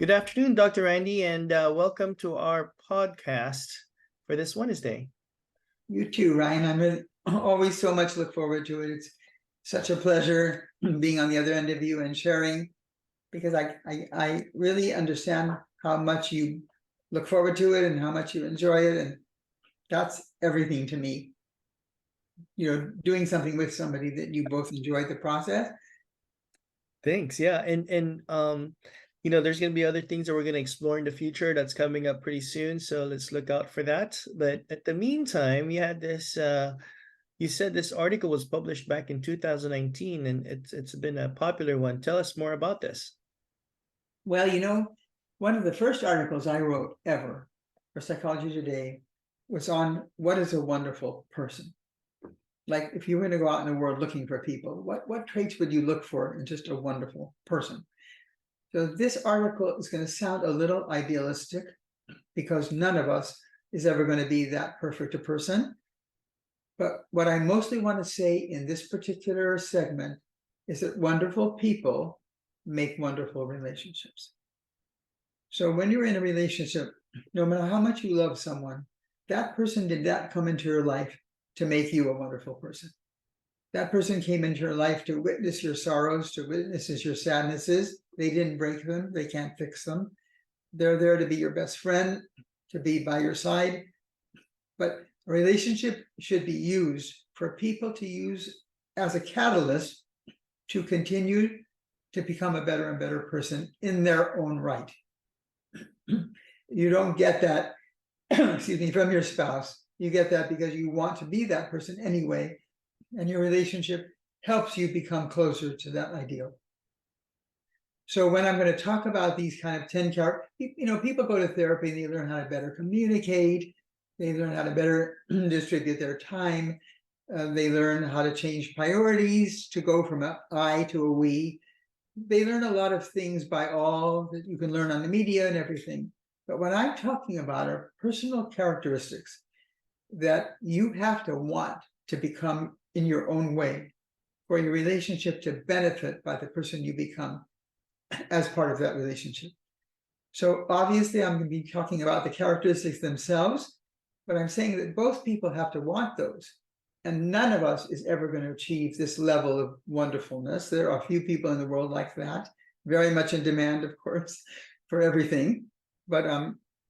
Good afternoon, Dr. Randy, and welcome to our podcast for this Wednesday. You too, Ryan. I'm really always so much look forward to it. It's such a pleasure being on the other end of you and sharing, because I really understand how much you look forward to it and how much you enjoy it, and that's everything to me. Doing something with somebody that you both enjoy the process. Thanks. Yeah, and there's going to be other things that we're going to explore in the future that's coming up pretty soon. So let's look out for that. But at the meantime, you had this. You said this article was published back in 2019, and it's been a popular one. Tell us more about this. Well, one of the first articles I wrote ever for Psychology Today was on what is a wonderful person. Like, if you were going to go out in the world looking for people, what traits would you look for in just a wonderful person? So this article is going to sound a little idealistic, because none of us is ever going to be that perfect a person. But what I mostly want to say in this particular segment is that wonderful people make wonderful relationships. So when you're in a relationship, no matter how much you love someone, that person did not come into your life to make you a wonderful person. That person came into your life to witness your sorrows, to witness your sadnesses. They didn't break them. They can't fix them. They're there to be your best friend, to be by your side. But a relationship should be used for people to use as a catalyst to continue to become a better and better person in their own right. You don't get that, excuse me, from your spouse. You get that because you want to be that person anyway, and your relationship helps you become closer to that ideal. So when I'm going to talk about these kind of 10 characters, people go to therapy and they learn how to better communicate. They learn how to better distribute their time. They learn how to change priorities, to go from an I to a we. They learn a lot of things by all that you can learn on the media and everything. But what I'm talking about are personal characteristics that you have to want to become in your own way for your relationship to benefit by the person you become as part of that relationship. So obviously I'm going to be talking about the characteristics themselves, but I'm saying that both people have to want those. And none of us is ever going to achieve this level of wonderfulness. There are a few people in the world like that, very much in demand, of course, for everything. But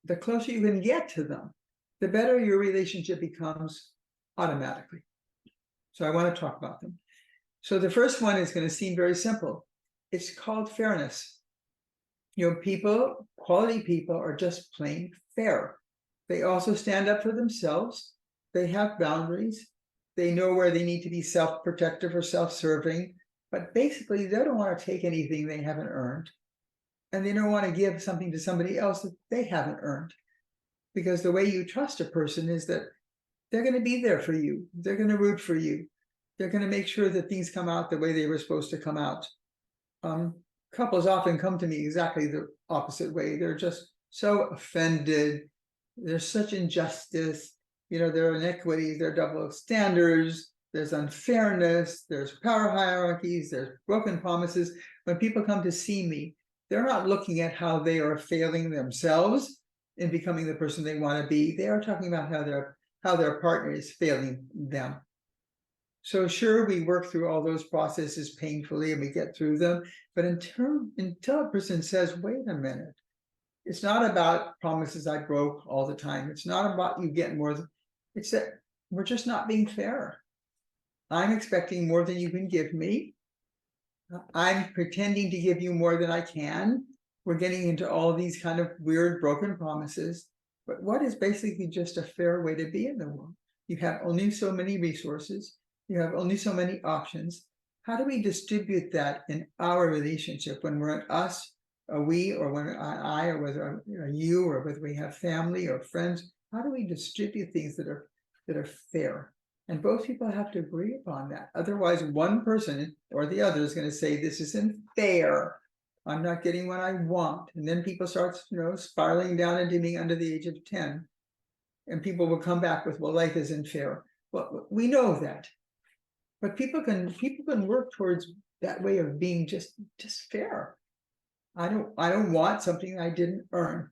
the closer you can get to them, the better your relationship becomes automatically. So I want to talk about them. So the first one is going to seem very simple. It's called fairness. Quality people are just plain fair. They also stand up for themselves. They have boundaries. They know where they need to be self-protective or self-serving, but basically they don't want to take anything they haven't earned. And they don't want to give something to somebody else that they haven't earned. Because the way you trust a person is that they're going to be there for you. They're going to root for you. They're going to make sure that things come out the way they were supposed to come out. Couples often come to me exactly the opposite way. They're just so offended. There's such injustice. There are inequities, there are double standards, there's unfairness, there's power hierarchies, there's broken promises. When people come to see me, they're not looking at how they are failing themselves in becoming the person they want to be. They are talking about how their partner is failing them. So sure, we work through all those processes painfully and we get through them. But until a person says, wait a minute, it's not about promises I broke all the time. It's not about you getting more. It's that we're just not being fair. I'm expecting more than you can give me. I'm pretending to give you more than I can. We're getting into all these kind of weird broken promises. But what is basically just a fair way to be in the world? You have only so many resources. You have only so many options. How do we distribute that in our relationship when we're an us, a we, or when I, or whether you, or whether we have family or friends? How do we distribute things that are fair? And both people have to agree upon that. Otherwise, one person or the other is going to say, this isn't fair. I'm not getting what I want. And then people start, spiraling down into being under the age of 10. And people will come back with, well, life isn't fair. Well, we know that. But people can work towards that way of being just fair. I don't want something I didn't earn.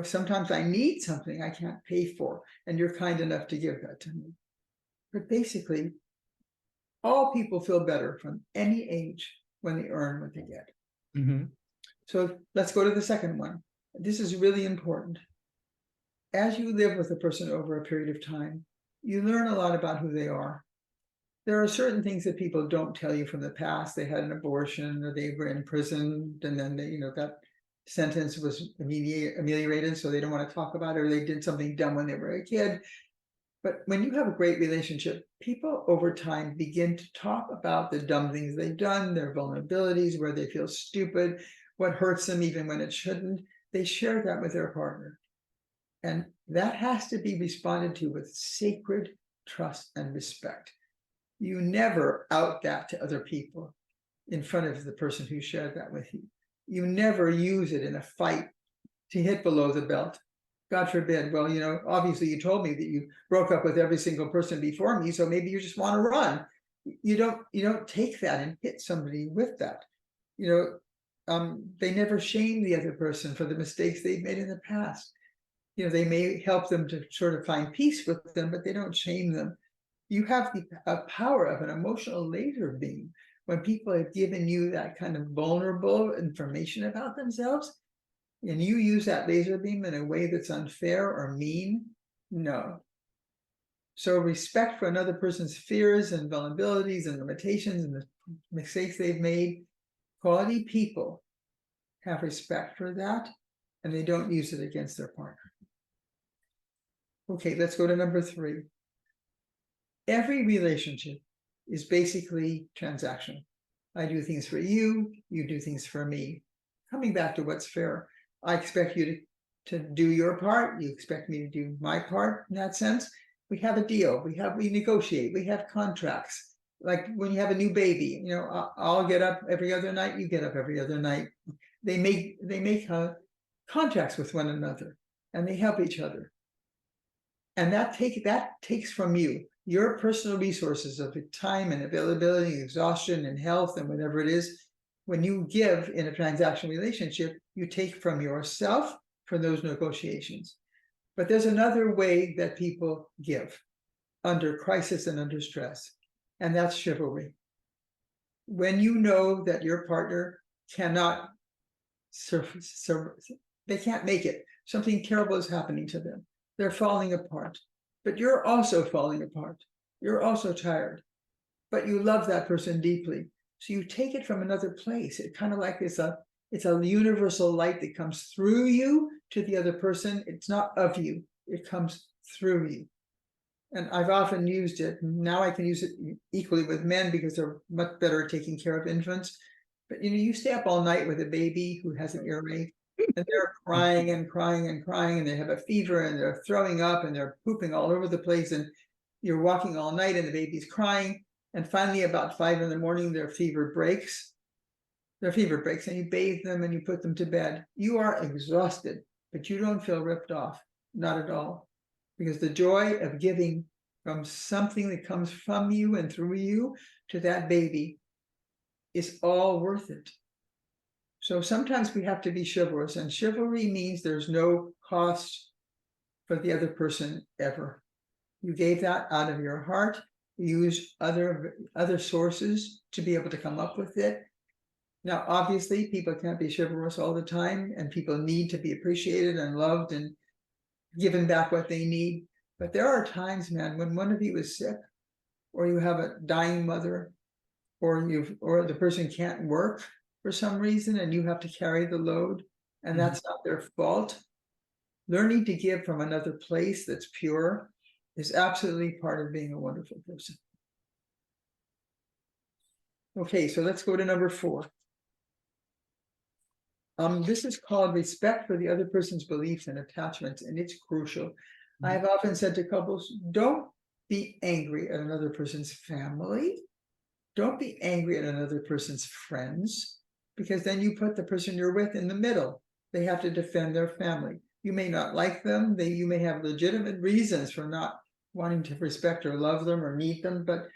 Sometimes I need something I can't pay for, and you're kind enough to give that to me. But basically, all people feel better from any age when they earn what they get. Mhm. So let's go to the second one. This is really important. As you live with a person over a period of time, you learn a lot about who they are. There are certain things that people don't tell you from the past. They had an abortion, or they were imprisoned, and then that sentence was ameliorated, so they don't want to talk about it, or they did something dumb when they were a kid. But when you have a great relationship, people over time begin to talk about the dumb things they've done, their vulnerabilities, where they feel stupid, what hurts them even when it shouldn't. They share that with their partner. And that has to be responded to with sacred trust and respect. You never out that to other people in front of the person who shared that with you. You never use it in a fight to hit below the belt. God forbid. Well, obviously you told me that you broke up with every single person before me, so maybe you just want to run. You don't take that and hit somebody with that. They never shame the other person for the mistakes they've made in the past. They may help them to sort of find peace with them, but they don't shame them. You have the power of an emotional laser beam. When people have given you that kind of vulnerable information about themselves, and you use that laser beam in a way that's unfair or mean, no. So respect for another person's fears and vulnerabilities and limitations and the mistakes they've made. Quality people have respect for that, and they don't use it against their partner. Okay, let's go to number 3. Every relationship is basically transactional. I do things for you, you do things for me. Coming back to what's fair, I expect you to do your part, you expect me to do my part. In that sense, we have a deal, we negotiate, we have contracts. Like when you have a new baby, I'll get up every other night, you get up every other night. They make contracts with one another, and they help each other. And that takes from you your personal resources of time and availability, exhaustion and health and whatever it is. When you give in a transactional relationship, you take from yourself for those negotiations. But there's another way that people give under crisis and under stress, and that's chivalry. When you know that your partner cannot they can't make it, something terrible is happening to them, they're falling apart, but you're also falling apart, you're also tired, but you love that person deeply, so you take it from another place. It kind of like it's a universal light that comes through you to the other person. It's not of you, it comes through you. And I've often used it. Now I can use it equally with men because they're much better at taking care of infants. But you stay up all night with a baby who has an earache, and they're crying and crying and crying, and they have a fever, and they're throwing up, and they're pooping all over the place, and you're walking all night, and the baby's crying, and finally about 5 a.m, their fever breaks. And you bathe them and you put them to bed. You are exhausted, but you don't feel ripped off, not at all, because the joy of giving from something that comes from you and through you to that baby is all worth it. So sometimes we have to be chivalrous, and chivalry means there's no cost for the other person ever. You gave that out of your heart. You use other sources to be able to come up with it. Now, obviously, people can't be chivalrous all the time, and people need to be appreciated and loved and given back what they need. But there are times, man, when one of you is sick, or you have a dying mother, or the person can't work for some reason, and you have to carry the load, and that's not their fault. Learning to give from another place that's pure is absolutely part of being a wonderful person. Okay, so let's go to number 4. This is called respect for the other person's beliefs and attachments, and it's crucial. I have often said to couples, don't be angry at another person's family. Don't be angry at another person's friends, because then you put the person you're with in the middle. They have to defend their family. You may not like them. You may have legitimate reasons for not wanting to respect or love them or need them, but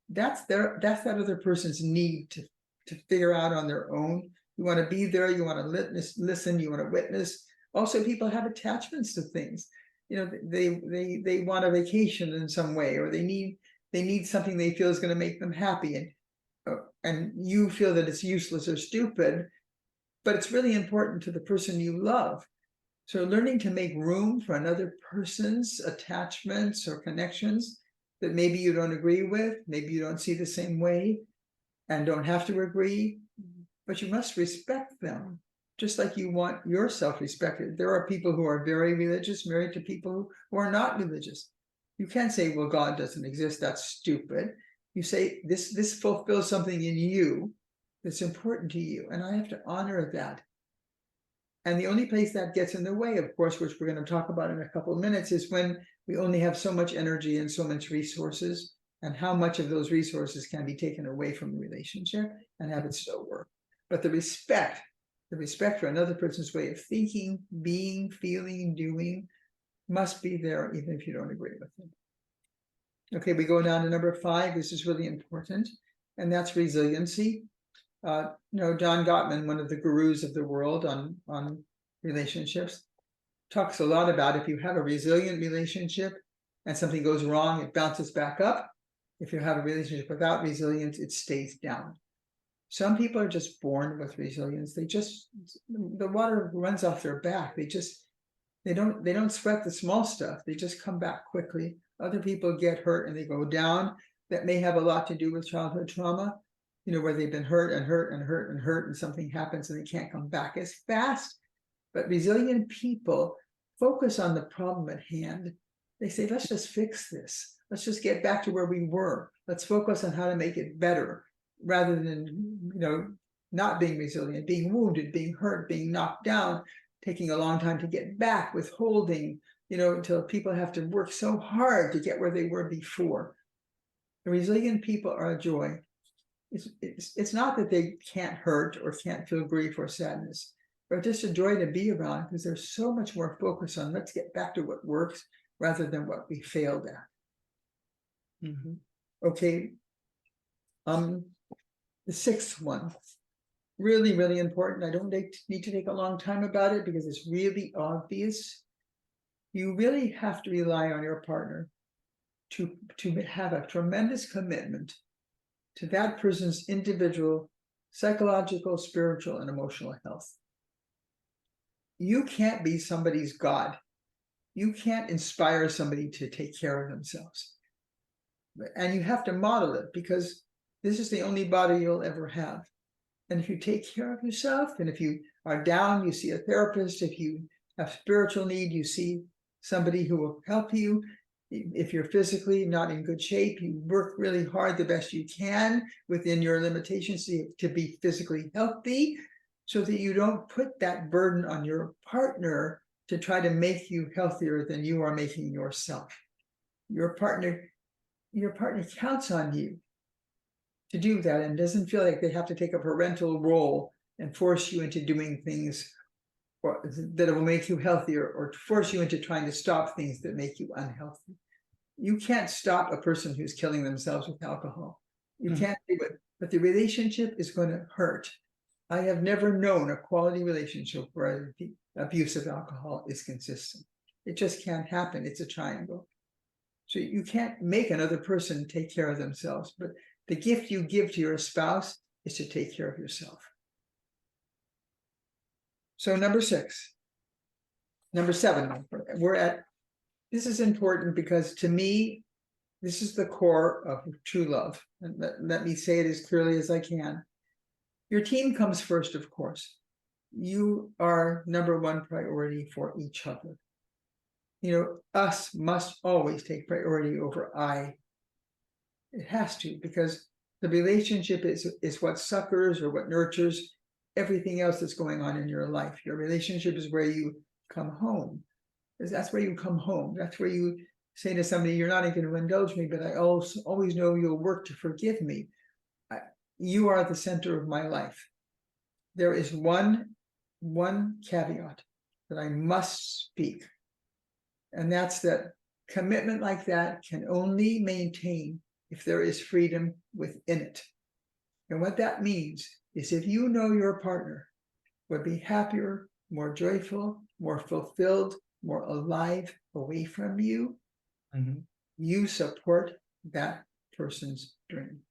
that's that other person's need to figure out on their own. You want to be there, you want to listen, you want to witness. Also, people have attachments to things. They want a vacation in some way, or they need something they feel is going to make them happy, and you feel that it's useless or stupid, but it's really important to the person you love. So learning to make room for another person's attachments or connections that maybe you don't agree with, maybe you don't see the same way, and don't have to agree, but you must respect them, just like you want yourself respected. There are people who are very religious married to people who are not religious. You can't say, well, God doesn't exist, that's stupid. You say, this fulfills something in you that's important to you, and I have to honor that. And the only place that gets in the way, of course, which we're going to talk about in a couple of minutes, is when we only have so much energy and so much resources, and how much of those resources can be taken away from the relationship and have it still work. But the respect for another person's way of thinking, being, feeling, doing must be there, even if you don't agree with them. Okay, we go down to number 5. This is really important, and that's resiliency. John Gottman, one of the gurus of the world on relationships, talks a lot about if you have a resilient relationship and something goes wrong, it bounces back up. If you have a relationship without resilience, it stays down. Some people are just born with resilience. The water runs off their back. They don't sweat the small stuff. They just come back quickly. Other people get hurt and they go down. That may have a lot to do with childhood trauma, where they've been hurt and hurt and hurt and hurt, and something happens and they can't come back as fast. But resilient people focus on the problem at hand. They say, let's just fix this. Let's just get back to where we were. Let's focus on how to make it better, rather than, not being resilient, being wounded, being hurt, being knocked down, taking a long time to get back, withholding, until people have to work so hard to get where they were before. The resilient people are a joy. It's not that they can't hurt or can't feel grief or sadness, but just a joy to be around, because there's so much more focus on let's get back to what works rather than what we failed at. Okay. The 6th one, really, really important. I don't need to take a long time about it because it's really obvious. You really have to rely on your partner to have a tremendous commitment to that person's individual psychological, spiritual, and emotional health. You can't be somebody's God. You can't inspire somebody to take care of themselves. And you have to model it, because this is the only body you'll ever have. And if you take care of yourself, and if you are down, you see a therapist. If you have spiritual need, you see somebody who will help you. If you're physically not in good shape, you work really hard the best you can within your limitations to be physically healthy, so that you don't put that burden on your partner to try to make you healthier than you are making yourself. Your partner counts on you to do that, and doesn't feel like they have to take a parental role and force you into doing things that will make you healthier, or force you into trying to stop things that make you unhealthy. You can't stop a person who's killing themselves with alcohol. You can't do it, but the relationship is going to hurt. I have never known a quality relationship where the abuse of alcohol is consistent. It just can't happen. It's a triangle. So you can't make another person take care of themselves, but the gift you give to your spouse is to take care of yourself. So number 7, this is important, because to me, this is the core of true love. And let me say it as clearly as I can. Your team comes first, of course. You are number 1 priority for each other. Us must always take priority over I. It has to, because the relationship is what succors or what nurtures everything else that's going on in your life. Your relationship is where you come home. That's where you come home. That's where you say to somebody, you're not going to indulge me, but I always know you'll work to forgive me. You are the center of my life. There is one caveat that I must speak, and that's that commitment like that can only maintain if there is freedom within it. And what that means is, if you know your partner would be happier, more joyful, more fulfilled, more alive away from you, Mhm. you support that person's dream.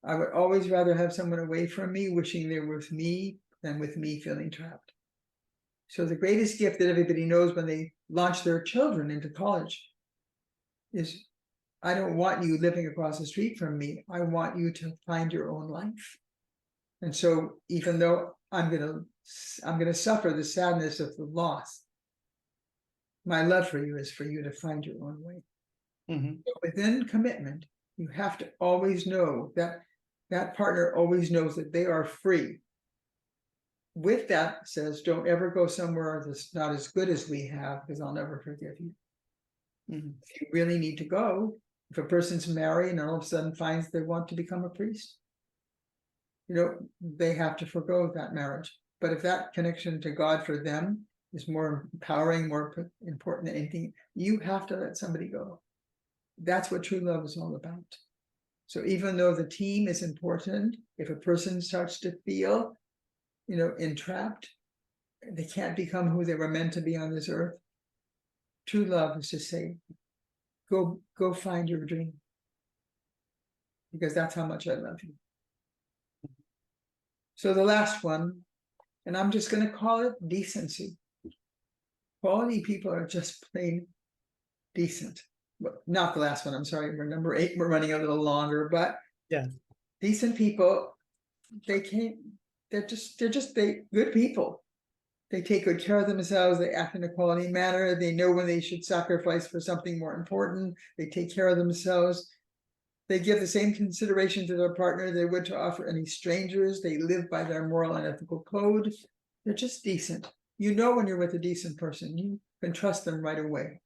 I would always rather have someone away from me wishing they were with me than with me feeling trapped. So the greatest gift that everybody knows when they launch their children into college is, I don't want you living across the street from me. I want you to find your own life. And so even though I'm gonna suffer the sadness of the loss, my love for you is for you to find your own way. Mhm. Within commitment, you have to always know that that partner always knows that they are free. With that says, don't ever go somewhere that's not as good as we have, because I'll never forgive you. Mhm. If you really need to go, if a person's married and all of a sudden finds they want to become a priest, they have to forgo that marriage. But if that connection to God for them is more empowering, more important than anything, you have to let somebody go. That's what true love is all about. So even though the team is important, if a person starts to feel, entrapped, they can't become who they were meant to be on this earth. True love is to say, go find your dream, because that's how much I love you. So the last one, and I'm just going to call it decency. Quality people are just plain decent. Well, not the last one, I'm sorry, we're number 8, we're running a little longer, but Yeah. decent people, they're good people. They take good care of themselves, they act in a quality manner, they know when they should sacrifice for something more important, they take care of themselves. They give the same consideration to their partner they would to offer any strangers. They live by their moral and ethical code. They're just decent. You know when you're with a decent person, you can trust them right away.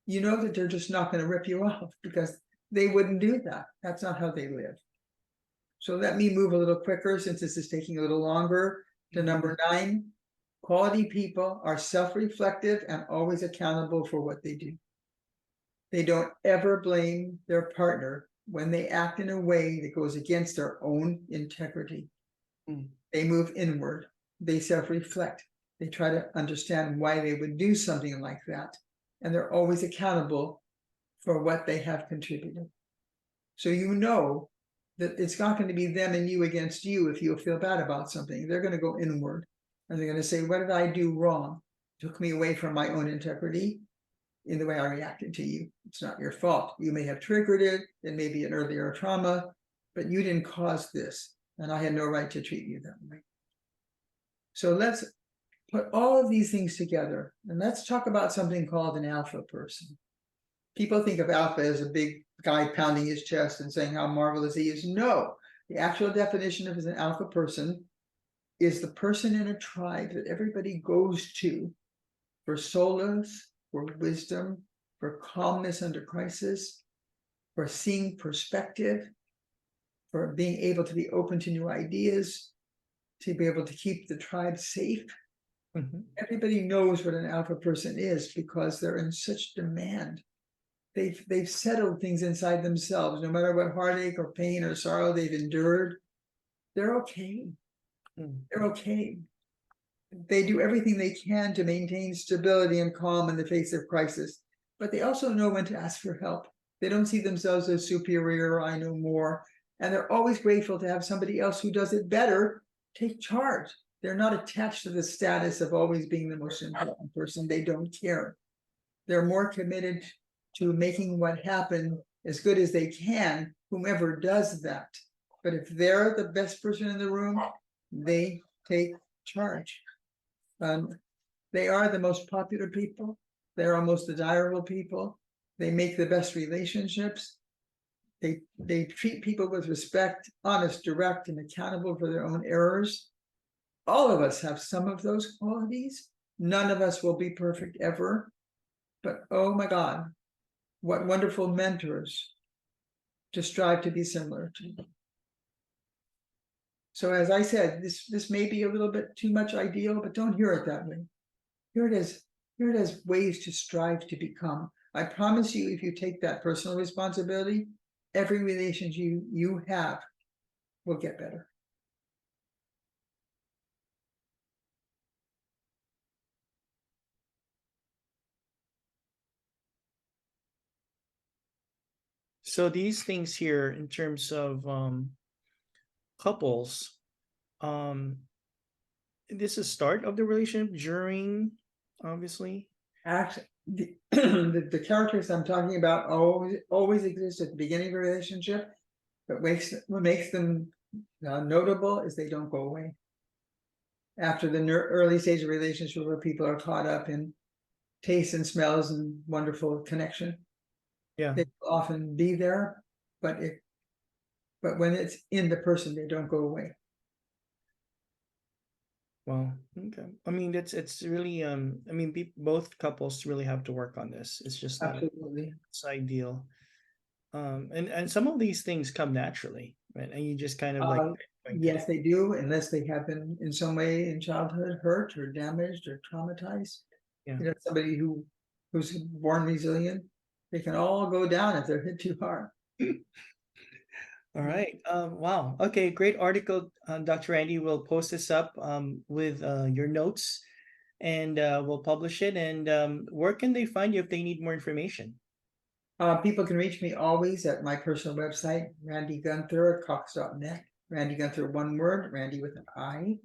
You know that they're just not going to rip you off, because they wouldn't do that. That's not how they live. So let me move a little quicker, since this is taking a little longer, to number 9. Quality people are self-reflective and always accountable for what they do. They don't ever blame their partner when they act in a way that goes against their own integrity. Mm. They move inward. They self-reflect. They try to understand why they would do something like that. And they're always accountable for what they have contributed. So you know that it's not going to be them and you against you if you feel bad about something. They're going to go inward. And they're going to say, what did I do wrong? It took me away from my own integrity in the way I reacted to you. It's not your fault. You may have triggered it. It may be an earlier trauma, but you didn't cause this. And I had no right to treat you that way. So let's put all of these things together. And let's talk about something called an alpha person. People think of alpha as a big guy pounding his chest and saying how marvelous he is. No, the actual definition of an alpha person is the person in a tribe that everybody goes to for solace, for wisdom, for calmness under crisis, for seeing perspective, for being able to be open to new ideas, to be able to keep the tribe safe. Mhm. Everybody knows what an alpha person is because they're in such demand. They've settled things inside themselves, no matter what heartache or pain or sorrow they've endured. They're okay. Mm. They're okay. They do everything they can to maintain stability and calm in the face of crisis, but they also know when to ask for help. They don't see themselves as superior, I know more, and they're always grateful to have somebody else who does it better take charge. They're not attached to the status of always being the most important person. They don't care. They're more committed to making what happen as good as they can, whomever does that. But if they're the best person in the room, they take charge. They are the most popular people. They're our most desirable people. They make the best relationships. They treat people with respect, honest, direct, and accountable for their own errors. All of us have some of those qualities. None of us will be perfect ever. But oh my God, what wonderful mentors to strive to be similar to. So as I said, this may be a little bit too much ideal, but don't hear it that way. Here it is. Here it is, ways to strive to become. I promise you, if you take that personal responsibility, every relationship you have will get better. So these things here in terms of couples, um this is start of the relationship, during, obviously. Actually, the characters I'm talking about always exist at the beginning of a relationship, but what makes them notable is they don't go away. After the early stage of relationship where people are caught up in tastes and smells and wonderful connection, Yeah. they will often be there, but when it's in the person, they don't go away. Well, okay. I mean, it's really I mean, both couples really have to work on this. It's just not a Absolutely. side deal. And some of these things come naturally, right? And you just kind of like Uh, pinpoint it. yes, they do, unless they have been in some way in childhood hurt or damaged or traumatized. Yeah. You know, somebody who's born resilient, they can all go down if they're hit too hard. All right. Wow. Okay. Great article, Dr. Randy. We'll post this up with your notes, and we'll publish it. And where can they find you if they need more information? People can reach me always at my personal website, Randi Gunther at Cox.net. Randi Gunther, one word, Randi with an I.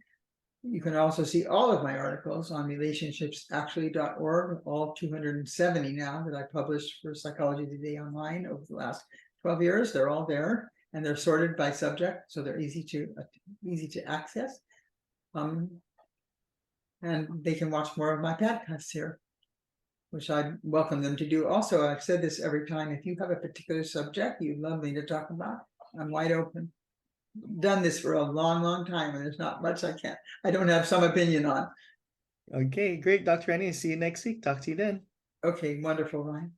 You can also see all of my articles on relationshipsactually.org, all 270 now that I published for Psychology Today online over the last 12 years. They're all there, and they're sorted by subject, so they're easy to access. And they can watch more of my podcasts here, which I welcome them to do. Also, I've said this every time, if you have a particular subject you'd love me to talk about, I'm wide open. Done this for a long time, and there's not much I don't have some opinion on. Okay. Great, Dr. Randy. See you next week. Talk to you then. Okay, wonderful, Ryan.